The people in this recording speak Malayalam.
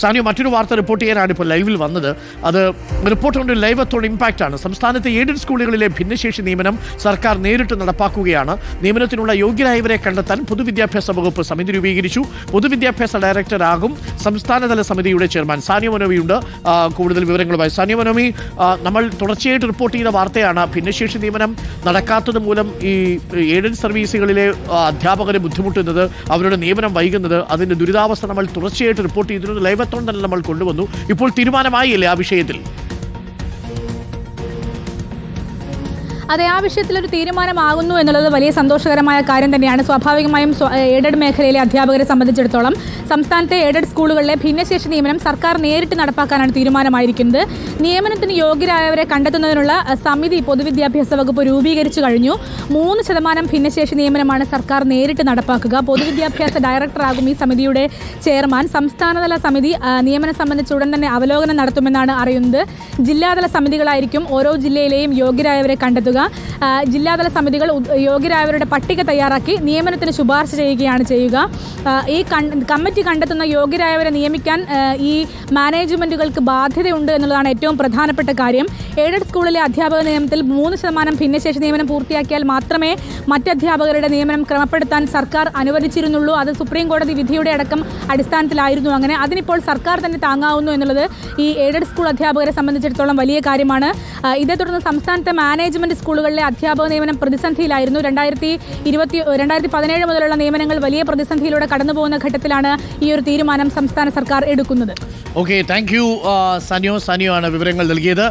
സാനിയോ, മറ്റൊരു വാർത്ത റിപ്പോർട്ട് ചെയ്യാനാണ് ഇപ്പോൾ ലൈവിൽ വന്നത്. അത് റിപ്പോർട്ട് കൊണ്ട് ലൈവ് അത്തോടെ ഇമ്പാക്റ്റ് ആണ്. സംസ്ഥാനത്തെ എയ്ഡഡ് സ്കൂളുകളിലെ ഭിന്നശേഷി നിയമനം സർക്കാർ നേരിട്ട് നടപ്പാക്കുകയാണ്. നിയമനത്തിനുള്ള യോഗ്യരായവരെ കണ്ടെത്താൻ പൊതുവിദ്യാഭ്യാസ വകുപ്പ് സമിതി രൂപീകരിച്ചു. പൊതുവിദ്യാഭ്യാസ ഡയറക്ടറാകും സംസ്ഥാനതല സമിതിയുടെ ചെയർമാൻ. സാനിയോ മനോമിയുണ്ട് കൂടുതൽ വിവരങ്ങളുമായി. സാനിയോ മനോമി, നമ്മൾ തുടർച്ചയായിട്ട് റിപ്പോർട്ട് ചെയ്ത വാർത്തയാണ് ഭിന്നശേഷി നിയമനം നടക്കാത്തത് മൂലം ഈ എയ്ഡഡ് സർവീസുകളിലെ അധ്യാപകരെ ബുദ്ധിമുട്ടുന്നത്, അവരുടെ നിയമനം വൈകുന്നത്, അതിൻ്റെ ദുരിതാവസ്ഥ നമ്മൾ തുടർച്ചയായിട്ട് റിപ്പോർട്ട് ചെയ്തിരുന്നു. ലൈവ് തന്നെ നമ്മൾ കൊണ്ടുവന്നു. ഇപ്പോൾ തീരുമാനമായില്ലേ ആ വിഷയത്തിൽ? അതെ, ആ വിഷയത്തിലൊരു തീരുമാനമാകുന്നു എന്നുള്ളത് വലിയ സന്തോഷകരമായ കാര്യം തന്നെയാണ്. സ്വാഭാവികമായും എയ്ഡഡ് മേഖലയിലെ അധ്യാപകരെ സംബന്ധിച്ചിടത്തോളം സംസ്ഥാനത്തെ എയ്ഡഡ് സ്കൂളുകളിലെ ഭിന്നശേഷി നിയമനം സർക്കാർ നേരിട്ട് നടപ്പാക്കാനാണ് തീരുമാനമായിരിക്കുന്നത്. നിയമനത്തിന് യോഗ്യരായവരെ കണ്ടെത്തുന്നതിനുള്ള സമിതി പൊതുവിദ്യാഭ്യാസ വകുപ്പ് രൂപീകരിച്ചു കഴിഞ്ഞു. 3% ഭിന്നശേഷി നിയമനമാണ് സർക്കാർ നേരിട്ട് നടപ്പാക്കുക. പൊതുവിദ്യാഭ്യാസ ഡയറക്ടറാകും ഈ സമിതിയുടെ ചെയർമാൻ. സംസ്ഥാനതല സമിതി നിയമനം സംബന്ധിച്ച് ഉടൻ തന്നെ അവലോകനം നടത്തുമെന്നാണ് അറിയുന്നത്. ജില്ലാതല സമിതികളായിരിക്കും ഓരോ ജില്ലയിലെയും യോഗ്യരായവരെ കണ്ടെത്തുക. ജില്ലാതല സമിതികൾ യോഗ്യരായവരുടെ പട്ടിക തയ്യാറാക്കി നിയമനത്തിന് ശുപാർശ ചെയ്യുകയാണ് ചെയ്യുക. ഈ കമ്മിറ്റി കണ്ടെത്തുന്ന യോഗ്യരായവരെ നിയമിക്കാൻ ഈ മാനേജ്മെൻറ്റുകൾക്ക് ബാധ്യതയുണ്ട് എന്നുള്ളതാണ് ഏറ്റവും പ്രധാനപ്പെട്ട കാര്യം. എയ്ഡഡ് സ്കൂളിലെ അധ്യാപക നിയമനത്തിൽ 3% ഭിന്നശേഷി നിയമനം പൂർത്തിയാക്കിയാൽ മാത്രമേ മറ്റധ്യാപകരുടെ നിയമനം ക്രമപ്പെടുത്താൻ സർക്കാർ അനുവദിച്ചിരുന്നുള്ളൂ. അത് സുപ്രീം കോടതി വിധിയുടെ അടക്കം അടിസ്ഥാനത്തിലായിരുന്നു. അങ്ങനെ അതിനിപ്പോൾ സർക്കാർ തന്നെ താങ്ങാവുന്നു എന്നുള്ളത് ഈ എയ്ഡഡ് സ്കൂൾ അധ്യാപകരെ സംബന്ധിച്ചിടത്തോളം വലിയ കാര്യമാണ്. ഇതേ തുടർന്ന് സംസ്ഥാനത്തെ മാനേജ്മെൻറ്റ് സ്കൂളുകളിലെ അധ്യാപക നിയമനം പ്രതിസന്ധിയിലായിരുന്നു. 2017 മുതലുള്ള നിയമനങ്ങൾ വലിയ പ്രതിസന്ധിയിലൂടെ കടന്നുപോകുന്ന ഘട്ടത്തിലാണ് ഈ ഒരു തീരുമാനം സംസ്ഥാന സർക്കാർ എടുക്കുന്നത്. ഓക്കെ, താങ്ക് യു സാനിയോ ആണ് വിവരങ്ങൾ നൽകിയത്.